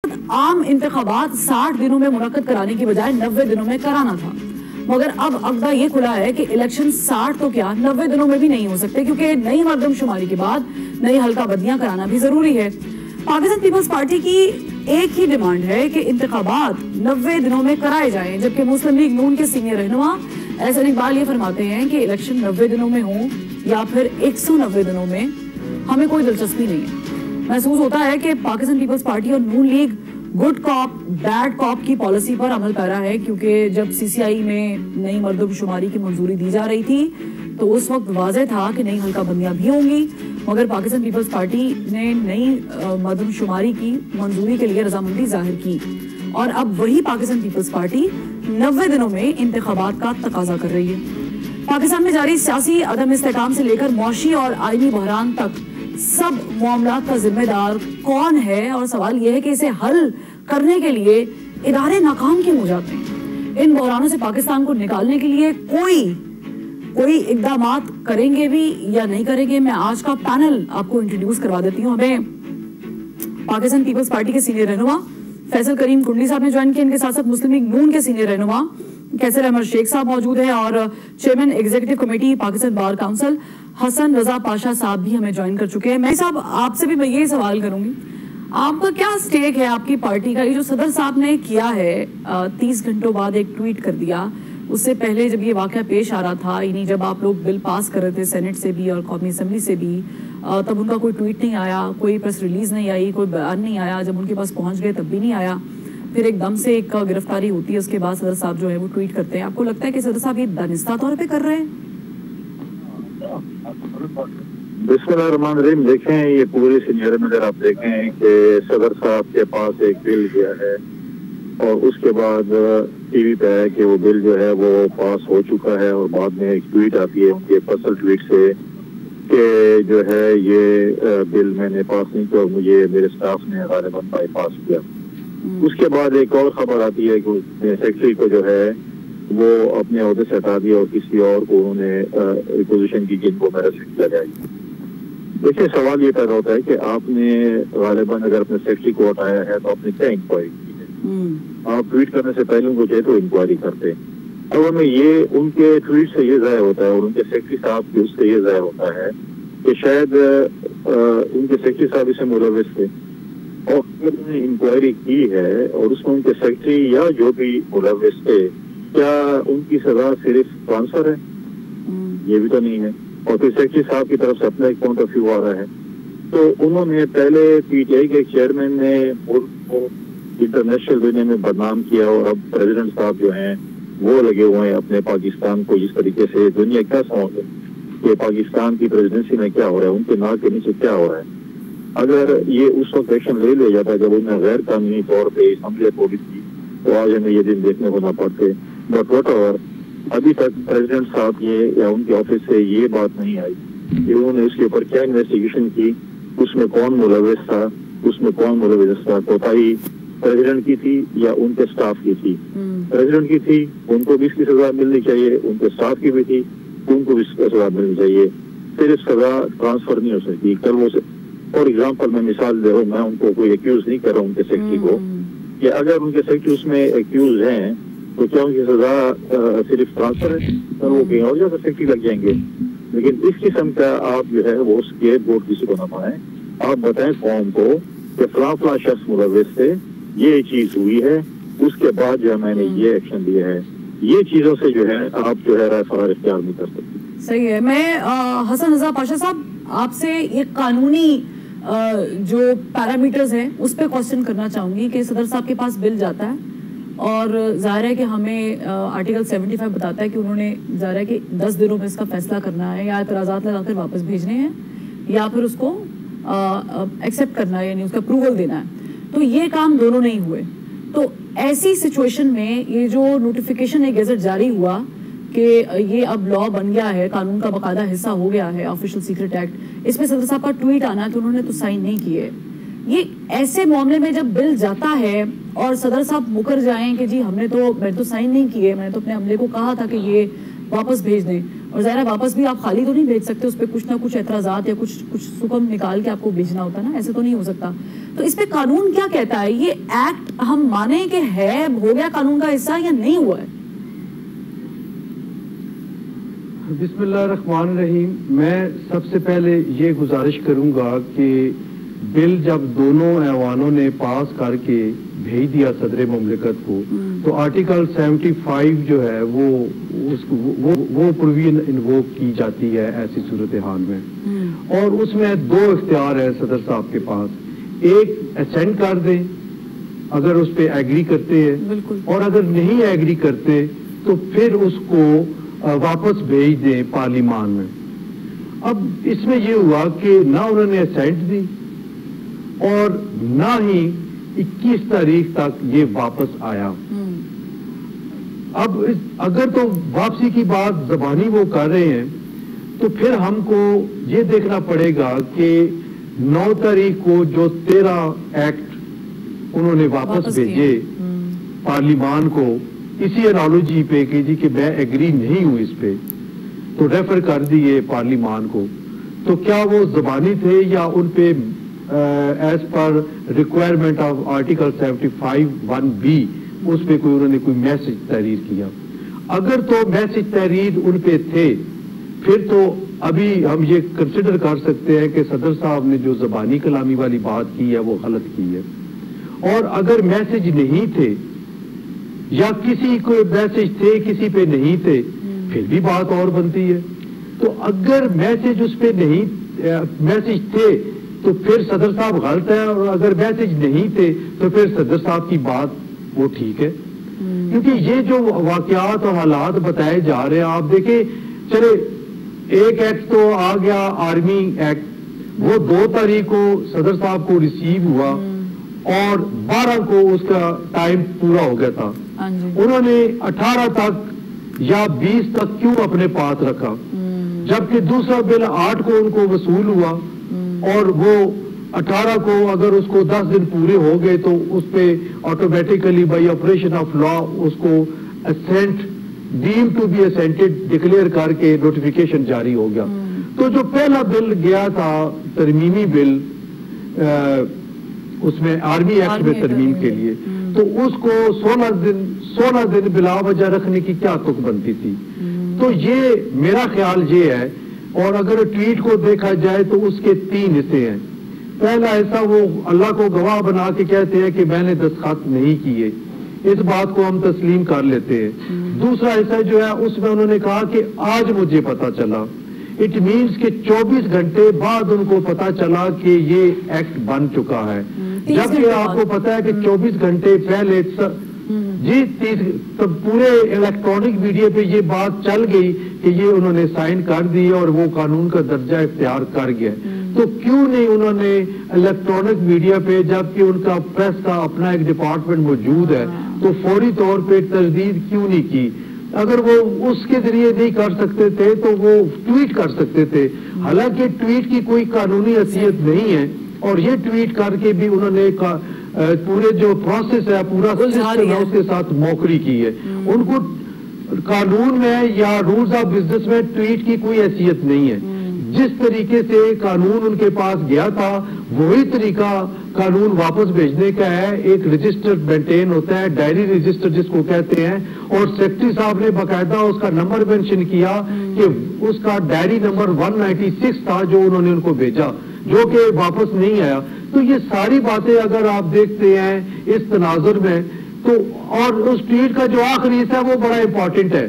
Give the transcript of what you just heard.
عام انتخابات 60 دنوں میں منعقد کرانے کی بجائے 90 دنوں میں کرانا تھا، مگر اب عقدہ یہ کھلا ہے کہ الیکشن 60 تو کیا 90 دنوں میں بھی نہیں ہو سکتے، کیونکہ نئی مردم شماری کے بعد نئی حلقہ بدیاں کرانا بھی ضروری ہے۔ پاکستان پیپلز پارٹی کی ایک ہی ڈیمانڈ ہے کہ انتخابات 90 دنوں میں کرائے جائیں، جبکہ مسلم لیگ نون کے سینئر رہنما احسن اقبال یہ فرماتے ہیں کہ الیکشن 90 دنوں میں ہوں یا پھر 190 دنوں میں ہمیں کوئی دلچسپی نہیں ہے۔ محسوس ہوتا ہے کہ پاکستان پیپلز پارٹی اور نون لیگ گڈ کاپ بیڈ کاپ کی پالیسی پر عمل پیرا ہے، کیونکہ جب سی سی آئی میں نئی مردم شماری کی منظوری دی جا رہی تھی تو اس وقت واضح تھا کہ نئی حلقہ بندیاں بھی ہوں گی، مگر پاکستان پیپلز پارٹی نے نئی مردم شماری کی منظوری کے لیے رضامندی ظاہر کی، اور اب وہی پاکستان پیپلز پارٹی 90 دنوں میں انتخابات کا تقاضا کر رہی ہے۔ پاکستان میں جاری سیاسی عدم استحکام سے لے کر معاشی اور آئینی بحران تک سب معاملات کا ذمہ دار کون ہے، اور سوال یہ ہے کہ اسے حل کرنے کے لیے ادارے ناکام کیوں ہو جاتے ہیں۔ ان بحرانوں سے پاکستان کو نکالنے کے لیے کوئی اقدامات کریں گے بھی یا نہیں کریں گے؟ میں آج کا پینل آپ کو انٹروڈیوس کروا دیتی ہوں۔ ہمیں پاکستان پیپلز پارٹی کے سینئر رہنما فیصل کریم کنڈلی صاحب نے جوائن کیا، ان کے ساتھ ساتھ مسلم لیگ نون کے سینئر رہنما کیسر احمد شیخ صاحب موجود ہیں، اور چیئرمین ایگزیکٹو کمیٹی پاکستان بار کاؤنسل حسن رضا پاشا صاحب بھی ہمیں جوائن کر چکے ہیں۔ میں صاحب آپ سے بھی میں یہی سوال کروں گی، آپ کا کیا سٹیک ہے آپ کی پارٹی کا؟ یہ جو صدر صاحب نے کیا ہے 30 گھنٹوں بعد ایک ٹویٹ کر دیا، اس سے پہلے جب یہ واقعہ پیش آ رہا تھا، یعنی جب آپ لوگ بل پاس کر رہے تھے سینٹ سے بھی اور قومی اسمبلی سے بھی، تب ان کا کوئی ٹویٹ نہیں آیا، کوئی پریس ریلیز نہیں آئی، کوئی بیان نہیں آیا، جب ان کے پاس پہنچ گئے تب بھی نہیں آیا، پھر ایک دم سے ایک گرفتاری ہوتی ہے، اس کے بعد صدر صاحب جو ہے وہ ٹویٹ کرتے ہیں۔ آپ کو لگتا ہے کہ صدر صاحب یہ دانستہ طور پہ کر رہے ہیں؟ بسم اللہ الرحمن الرحیم۔ دیکھیں یہ پورے سینیئر میں اگر آپ دیکھیں کہ صدر صاحب کے پاس ایک بل گیا ہے اور اس کے بعد ٹی وی پہ ہے کہ وہ بل جو ہے وہ پاس ہو چکا ہے، اور بعد میں ایک ٹویٹ آتی ہے ان کے پرسنل ٹویٹ سے کہ جو ہے یہ بل میں نے پاس نہیں کیا اور مجھے میرے سٹاف نے غالباً بائی پاس کیا۔ اس کے بعد ایک اور خبر آتی ہے کہ سیکرٹری کو جو ہے وہ اپنے عہدے سے ہٹا دیا اور کسی اور کو انہوں نے پوزیشن کی جن کو میرے سے لگائی۔ دیکھیں سوال یہ پیدا ہوتا ہے کہ آپ نے غالباً اگر اپنے سیکرٹری کو ہٹایا ہے تو آپ نے کیا انکوائری کی ہے؟ آپ ٹویٹ کرنے سے پہلے ان کو چاہے تو انکوائری کرتے۔ اب ہمیں یہ ان کے ٹویٹ سے یہ ظاہر ہوتا ہے اور ان کے سیکرٹری صاحب کی اس سے یہ ظاہر ہوتا ہے کہ شاید ان کے سیکرٹری صاحب اسے ملوث تھے، اور انہوں نے انکوائری کی ہے اور اس میں ان کے سیکرٹری یا جو بھی ملوث تھے، کیا ان کی سزا صرف ٹرانسفر ہے؟ یہ بھی تو نہیں ہے، اور پھر سیکرٹری صاحب کی طرف سے اپنا ایک پوائنٹ آف ویو آ رہا ہے۔ تو انہوں نے پہلے پی ٹی آئی کے چیئرمین نے ملک کو انٹرنیشنل دنیا میں بدنام کیا، اور اب پریزیڈنٹ صاحب جو ہیں وہ لگے ہوئے ہیں اپنے پاکستان کو جس طریقے سے دنیا کیا سمجھے کہ پاکستان کی پریزیڈنسی میں کیا ہو رہا ہے، ان کے ناک کے نیچے کیا ہو رہا ہے۔ اگر یہ اس وقت ایکشن لے لیا جاتا ہے جب انہوں نے غیر قانونی طور پہ اسمبلی اپوائنٹ کی، تو آج ہمیں یہ دن دیکھنے کو نہ پڑتے۔ بٹ واٹ ایور، ابھی تک پریزیڈنٹ صاحب یہ یا ان کے آفس سے یہ بات نہیں آئی کہ انہوں نے اس کے اوپر کیا انویسٹیگیشن کی، اس میں کون ملوث تھا، اس میں کون ملوث تھا۔ کوتاہی پریزیڈنٹ کی تھی یا ان کے سٹاف کی تھی؟ پریزیڈنٹ کی تھی، ان کو بھی اس کی سزا ملنی چاہیے، ان کے سٹاف کی بھی تھی، ان کو بھی اس کی سزا ملنی چاہیے۔ صرف سزا ٹرانسفر نہیں ہو سکتی۔ کل وہ فار ایگزامپل میں مثال دے رہا ہوں، میں ان کو کوئی ایکیوز نہیں کر رہا ہوں ان کے سیکرٹری کو، کہ اگر ان کے سیکرٹری اس میں ایکیوز ہیں تو کیا ان کی سزا صرف ٹرانسفر ہے؟ اور وہ کہیں اور جگہ سیکرٹری لگ جائیں گے؟ لیکن اس قسم کا آپ جو ہے وہ اسکیپ بورڈ کسی کو نہ بنائیں۔ آپ بتائیں قوم کو کہ فلاں فلاں شخص ملوث سے یہ چیز ہوئی ہے، اس کے بعد جو ہے میں نے یہ ایکشن لیا ہے۔ یہ چیزوں سے جو ہے آپ جو ہے رائے فرار اختیار نہیں کر سکتے۔ صحیح ہے۔ میں حسن رضا پاشا صاحب آپ سے یہ قانونی جو پیرامیٹرز ہیں اس پہ کوسچن کرنا چاہوں گی کہ صدر صاحب کے پاس بل جاتا ہے اور ظاہر ہے کہ ہمیں آرٹیکل 75 بتاتا ہے کہ انہوں نے ظاہر ہے کہ 10 دنوں میں اس کا فیصلہ کرنا ہے، یا اعتراضات لگا کر واپس بھیجنے ہیں، یا پھر اس کو ایکسیپٹ کرنا ہے، یعنی اس کا اپروول دینا ہے۔ تو یہ کام دونوں نہیں ہوئے، تو ایسی سچویشن میں یہ جو نوٹیفیکیشن ایک گیزٹ جاری ہوا کہ یہ اب لا بن گیا ہے، قانون کا باقاعدہ حصہ ہو گیا ہے آفیشل سیکرٹ ایکٹ، اس میں صدر صاحب کا ٹویٹ آنا ہے کہ انہوں نے تو سائن نہیں کیے۔ یہ ایسے معاملے میں جب بل جاتا ہے اور صدر صاحب مکر جائیں کہ جی میں تو سائن نہیں کیے، میں تو اپنے عملے کو کہا تھا کہ یہ واپس بھیج دیں، اور ظاہر ہے واپس بھی آپ خالی تو نہیں بھیج سکتے, اس پہ کچھ نہ کچھ اعتراضات یا کچھ سکم نکال کے آپ کو بھیجنا ہوتا ہے نا, ایسے تو نہیں ہو سکتا. تو اس پہ قانون کیا کہتا ہے؟ یہ ایکٹ ہم مانیں کہ ہے, ہو گیا قانون کا حصہ یا نہیں ہوا ہے؟ بسم اللہ الرحمن الرحیم. میں سب سے پہلے یہ گزارش کروں گا کہ بل جب دونوں ایوانوں نے پاس کر کے بھیج دیا صدر مملکت کو, تو آرٹیکل 75 جو ہے وہ پروویژن انووک کی جاتی ہے ایسی صورتحال میں, اور اس میں دو اختیار ہے صدر صاحب کے پاس. ایک اسینڈ کر دیں اگر اس پہ ایگری کرتے ہیں, اور اگر نہیں ایگری کرتے تو پھر اس کو واپس بھیج دیں پارلیمان میں. اب اس میں یہ ہوا کہ نہ انہوں نے اسینڈ دی اور نہ ہی 21 تاریخ تک یہ واپس آیا. اب اگر تو واپسی کی بات زبانی وہ کر رہے ہیں تو پھر ہم کو یہ دیکھنا پڑے گا کہ 9 تاریخ کو جو 13 ایکٹ انہوں نے واپس بھیجے پارلیمان کو اسی انالوجی پہ کہ جی کہ میں ایگری نہیں ہوں اس پہ, تو ریفر کر دیے پارلیمان کو, تو کیا وہ زبانی تھے یا ان پہ as per requirement of article 75(1)(b) اس پہ کوئی انہوں نے کوئی میسج تحریر کیا؟ اگر تو میسج تحریر ان پہ تھے پھر تو ابھی ہم یہ کنسیڈر کر سکتے ہیں کہ صدر صاحب نے جو زبانی کلامی والی بات کی ہے وہ غلط کی ہے. اور اگر میسج نہیں تھے یا کسی کو میسج تھے کسی پہ نہیں تھے پھر بھی بات اور بنتی ہے. تو اگر میسج اس پہ نہیں میسج تھے تو پھر صدر صاحب غلط ہے, اور اگر میسج نہیں تھے تو پھر صدر صاحب کی بات وہ ٹھیک ہے. کیونکہ یہ جو واقعات اور حالات بتائے جا رہے ہیں, آپ دیکھیں چلے ایک ایکٹ تو آ گیا آرمی ایکٹ, وہ 2 تاریخ کو صدر صاحب کو ریسیو ہوا اور 12 کو اس کا ٹائم پورا ہو گیا تھا. انہوں نے 18 تک یا 20 تک کیوں اپنے پاس رکھا, جبکہ دوسرا بل 8 کو ان کو وصول ہوا اور وہ 18 کو اگر اس کو 10 دن پورے ہو گئے تو اس پہ automatically by operation of law اس کو assent deemed to be assented declare کر کے نوٹیفیکیشن جاری ہو گیا. تو جو پہلا بل گیا تھا ترمیمی بل اس میں آرمی ایکٹ میں ترمیم کے لیے, تو اس کو 16 دن بلا وجہ رکھنے کی کیا تک بنتی تھی. تو یہ میرا خیال یہ ہے, اور اگر ٹویٹ کو دیکھا جائے تو اس کے 3 حصے ہیں. پہلا حصہ وہ اللہ کو گواہ بنا کے کہتے ہیں کہ میں نے دستخط نہیں کیے, اس بات کو ہم تسلیم کر لیتے ہیں. دوسرا حصہ جو ہے اس میں انہوں نے کہا کہ آج مجھے پتا چلا, اٹ مینس کہ 24 گھنٹے بعد ان کو پتا چلا کہ یہ ایکٹ بن چکا ہے, جبکہ آپ کو پتا ہے کہ 24 گھنٹے پہلے جی پورے الیکٹرانک میڈیا پہ یہ بات چل گئی کہ یہ انہوں نے سائن کر دی اور وہ قانون کا درجہ اختیار کر گیا. تو کیوں نہیں انہوں نے الیکٹرانک میڈیا پہ, جبکہ ان کا پریس کا اپنا ایک ڈپارٹمنٹ موجود ہے, تو فوری طور پہ تجدید کیوں نہیں کی؟ اگر وہ اس کے ذریعے نہیں کر سکتے تھے تو وہ ٹویٹ کر سکتے تھے. حالانکہ ٹویٹ کی کوئی قانونی حیثیت نہیں ہے, اور یہ ٹویٹ کر کے بھی انہوں نے پورے جو پروسیس ہے پورا سسٹم ہے اس کے ساتھ موکری کی ہے. ان کو قانون میں یا رولز آف بزنس میں ٹویٹ کی کوئی حیثیت نہیں ہے. جس طریقے سے قانون ان کے پاس گیا تھا وہی طریقہ قانون واپس بھیجنے کا ہے. ایک رجسٹر مینٹین ہوتا ہے, ڈائری رجسٹر جس کو کہتے ہیں, اور سیکرٹری صاحب نے باقاعدہ اس کا نمبر مینشن کیا کہ اس کا ڈائری نمبر 196 تھا جو انہوں نے ان کو بھیجا, جو کہ واپس نہیں آیا. تو یہ ساری باتیں اگر آپ دیکھتے ہیں اس تناظر میں, تو اور اس ٹویٹ کا جو آخری حصہ ہے وہ بڑا امپورٹنٹ ہے.